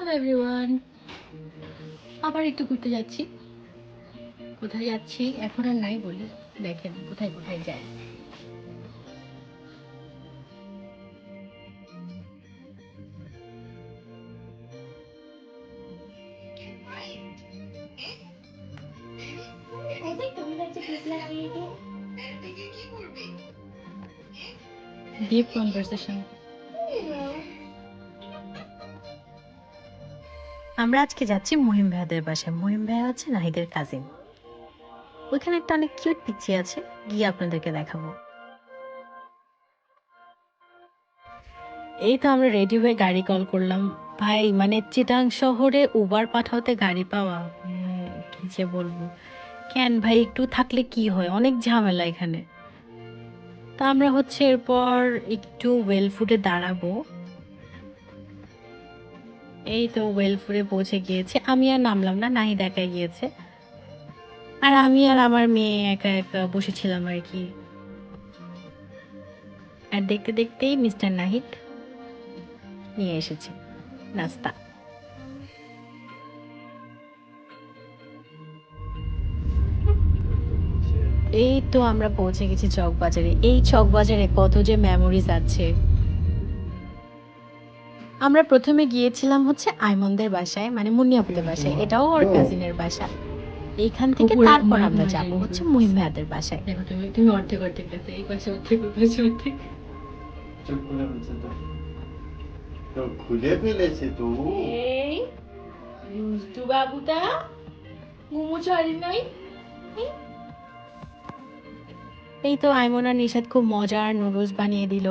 Hello everyone, আবার একটু ঘুরতে যাচ্ছি। কোথায় যাচ্ছি এখন আর নাই বলি, দেখেন কোথায় কোথায় যাই। Deep conversation. আমরা আজকে যাচ্ছি মহিম ভাইয়াদের বাসায়। মহিম ভাইয়া হচ্ছে নাহিদের কাজিন। ওইখানে একটা অনেক কিউট পিচ্চি আছে, গিয়ে আপনাদেরকে দেখাবো। এই তো আমরা রেডি হয়ে গাড়ি কল করলাম। ভাই মানে চিটাং শহরে উবার পাঠাতে গাড়ি পাওয়া কি যে বলবো। কেন ভাই, একটু থাকলে কি হয়, অনেক ঝামেলা এখানে। তা আমরা হচ্ছে এরপর একটু ওয়েল ফুডে দাঁড়াবো। এই তো ওয়েল ফুডে পৌঁছে গিয়েছে। আমি আর নামলাম না, নাহিদ একাই গিয়েছে। আর আমি আর আমার মেয়ে একা একা বসেছিলাম আর কি। আর দেখতে দেখতেই মিস্টার নাহিদ নিয়ে এসেছে নাস্তা। এই তো আমরা পৌঁছে গেছি চকবাজারে। এই চকবাজারে কত যে মেমোরিজ আছে। আমরা প্রথমে গিয়েছিলাম হচ্ছে আইমনদের বাসায়, মানে মুন্নিয়াপুদের বাসায়, এটাও ওর কাজিনের বাসা। এইখান থেকে তারপর আমরা যাবো হচ্ছে মুহিম ভাইয়াদের বাসায়। দেখো তুমি তুমি অর্ধেক অর্ধেক গেছে, এই পাশে অর্ধেক ওই পাশে অর্ধেক। চোখ খুলে ফেলছে তো, চোখ খুলে ফেলেছে তো। এই দুষ্টু বাবুটা ঘুমো ছাড়ি নাই। এই তো আইমন আর নিশাদ খুব মজার নুডলস বানিয়ে দিল।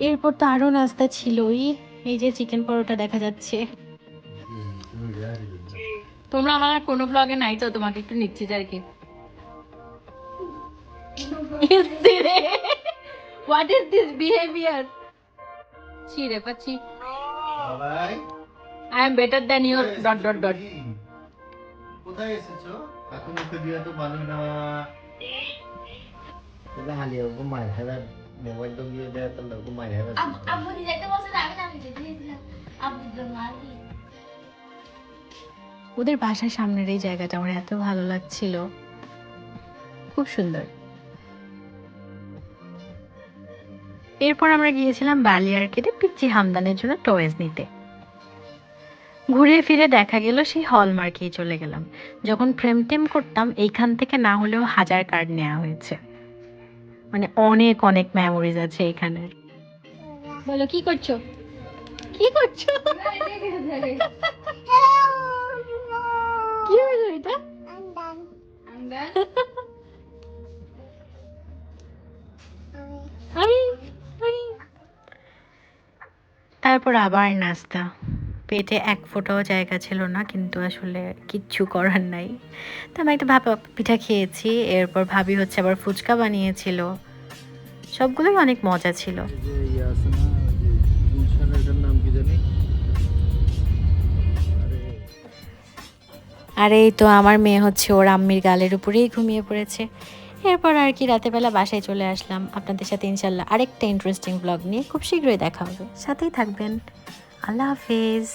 এরপর তো আরো নাস্তা ছিলই। এই যে চিকেন পরোটা দেখা যাচ্ছে। তোমরা আমার আর কোনো ব্লগে নাই তো, তোমাকে একটু নিচ্ছি আর কি। What is this behaviour? ছি রে পাচ্ছি। বাবাই, I am better than your dot dot dot. কোথায় এসেছো? এখন মুখে দিয়ে তো ভালো না। এটা হালিয়া ওকে মার খেলা, মোবাইল তো দিয়ে দেয় তো লোক মার খেলা। আব্বু দি যাইতে বলছে না, আমি নামি যেতে দিয়েছিলাম আব্বু তো মারি। ওদের বাসার সামনের এই জায়গাটা আমার এত ভালো লাগছিল, খুব সুন্দর। এরপর আমরা গিয়েছিলাম বালিয়ারকেটে পিচ্চি হামদানের জন্য টয়েস নিতে। ঘুরে ফিরে দেখা গেল সেই হলমার্কেই চলে গেলাম। যখন ফ্রেম টেম করতাম এইখান থেকে না হলেও 1000 কার্ড নেওয়া হয়েছে। মানে অনেক অনেক মেমোরিজ আছে এখানে। বলো কি করছো, কি করছো? কি হলো এটা? আমি আমি তারপর আবার নাস্তা। পেটে এক ফোঁটাও জায়গা ছিল না, কিন্তু আসলে কিচ্ছু করার নাই। তো আমি একটা ভাপা পিঠা খেয়েছি। এরপর ভাবি হচ্ছে আবার ফুচকা বানিয়েছিল। সবগুলোই অনেক মজা ছিল। আর এই তো আমার মেয়ে হচ্ছে ওর আম্মির গালের উপরেই ঘুমিয়ে পড়েছে। এরপর আর কি রাতের বেলা বাসায় চলে আসলাম। আপনাদের সাথে ইনশাল্লাহ আরেকটা ইন্টারেস্টিং ব্লগ নিয়ে খুব শীঘ্রই দেখা হবে। সাথেই থাকবেন। আল্লাহ হাফেজ।